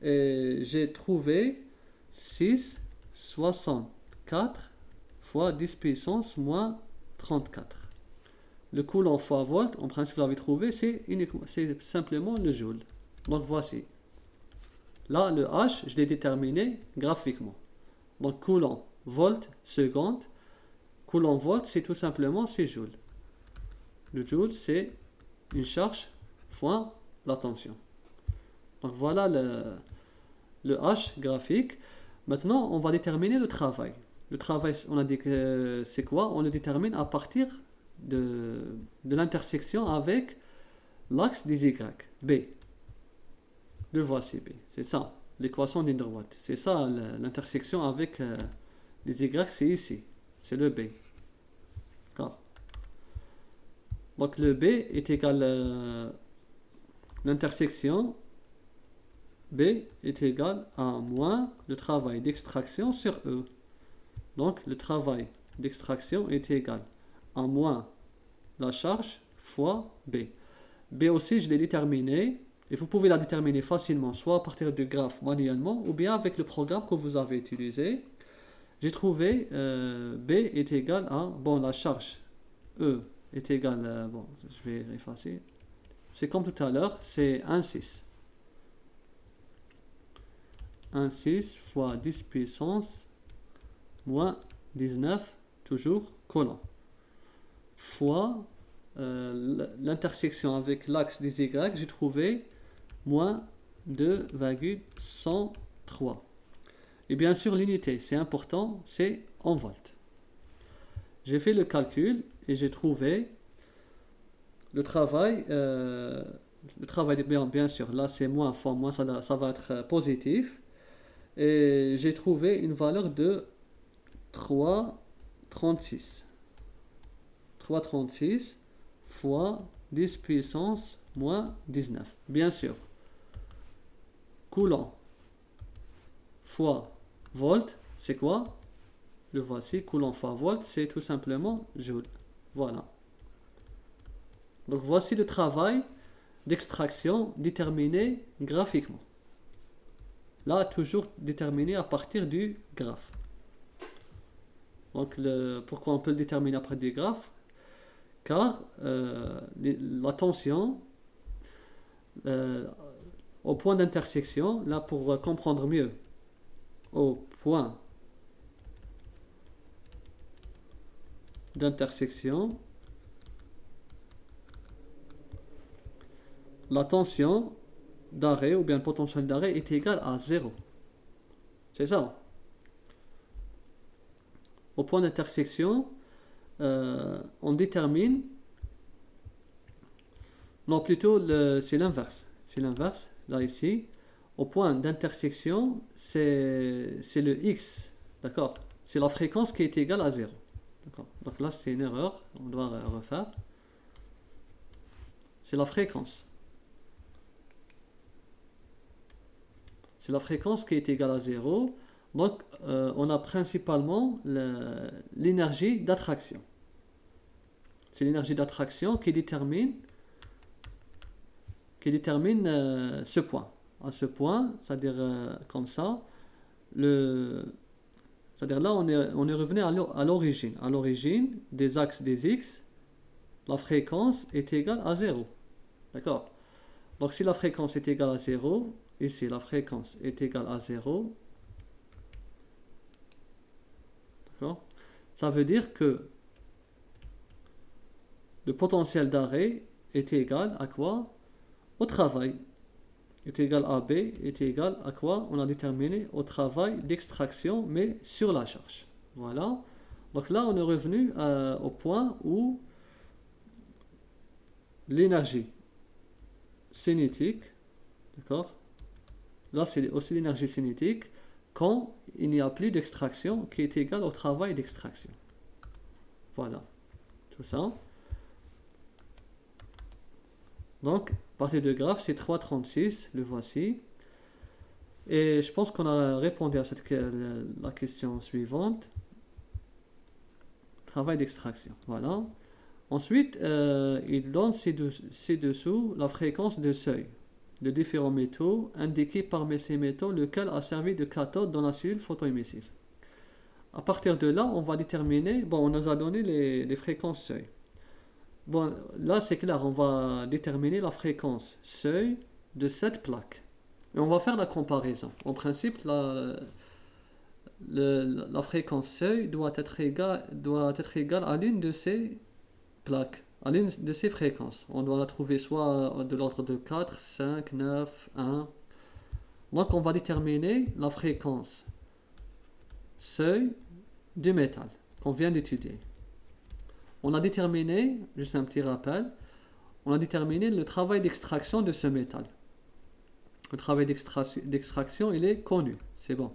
Et j'ai trouvé 6,64 fois 10 puissance moins 34. Le coulomb fois volt, en principe, vous l'avez trouvé, c'est simplement le joule. Donc voici. Là, le H, je l'ai déterminé graphiquement. Donc coulomb, volt, seconde. Coulomb, volt, c'est tout simplement c'est joule. Le joule, c'est une charge fois la tension. Donc voilà le H graphique. Maintenant, on va déterminer le travail. Le travail, on a dit que c'est quoi? On le détermine à partir de l'intersection avec l'axe des Y, B. Le voici B. C'est ça, l'équation d'une droite. C'est ça l'intersection avec les Y, c'est ici. C'est le B. D'accord. Donc le B est égal l'intersection B est égal à moins le travail d'extraction sur E. Donc le travail d'extraction est égal à moins la charge fois B. B aussi, je l'ai déterminé. Et vous pouvez la déterminer facilement, soit à partir du graphe manuellement, ou bien avec le programme que vous avez utilisé. J'ai trouvé B est égal à, bon, la charge E est égale, bon, je vais effacer. C'est comme tout à l'heure, c'est 1,6. 1,6 fois 10 puissance moins 19, toujours coulomb, fois l'intersection avec l'axe des Y, j'ai trouvé moins 2,103. Et bien sûr, l'unité, c'est important, c'est en volts. J'ai fait le calcul et j'ai trouvé le travail, bien sûr, là c'est moins fois moins, ça va être positif. Et j'ai trouvé une valeur de 3,36. 3,36 fois 10 puissance moins 19. Bien sûr, coulomb fois volt, c'est quoi? Le voici, coulomb fois volt, c'est tout simplement joule. Voilà. Donc voici le travail d'extraction déterminé graphiquement. Là, toujours déterminé à partir du graphe. Donc pourquoi on peut le déterminer à partir du graphe? Car la tension au point d'intersection, là pour comprendre mieux, au point d'intersection, la tension d'arrêt ou bien le potentiel d'arrêt est égal à 0. C'est ça. Au point d'intersection, on détermine, non plutôt c'est l'inverse. C'est l'inverse, là ici. Au point d'intersection, c'est le X, d'accord? C'est la fréquence qui est égale à 0. D'accord. Donc là, c'est une erreur, on doit refaire. C'est la fréquence. C'est la fréquence qui est égale à 0. Donc, on a principalement l'énergie d'attraction. C'est l'énergie d'attraction qui détermine ce point. À ce point, c'est-à-dire comme ça, c'est-à-dire là, on est revenu à l'origine. À l'origine des axes des X, la fréquence est égale à 0. D'accord? Donc, si la fréquence est égale à 0, ici, la fréquence est égale à 0, d'accord? Ça veut dire que le potentiel d'arrêt est égal à quoi? Au travail. Est égal à B, est égal à quoi? On a déterminé au travail d'extraction, mais sur la charge. Voilà. Donc là, on est revenu au point où l'énergie cinétique, d'accord? Là, c'est aussi l'énergie cinétique quand il n'y a plus d'extraction qui est égale au travail d'extraction. Voilà. Tout ça. Donc, partie de graphe, c'est 3,36, le voici. Et je pense qu'on a répondu à la question suivante. Travail d'extraction, voilà. Ensuite, il donne ci-dessous la fréquence de seuil. de différents métaux indiqués parmi ces métaux lequel a servi de cathode dans la cellule photoémissive. À partir de là, on va déterminer, bon, on nous a donné les fréquences seuil. Bon, là c'est clair, on va déterminer la fréquence seuil de cette plaque. Et on va faire la comparaison. En principe, la fréquence seuil doit être égale à l'une de ces plaques, à l'une de ces fréquences. On doit la trouver soit de l'ordre de 4, 5, 9, 1. Donc on va déterminer la fréquence seuil du métal qu'on vient d'étudier. On a déterminé, juste un petit rappel, on a déterminé le travail d'extraction de ce métal. Le travail d'extraction, il est connu, c'est bon.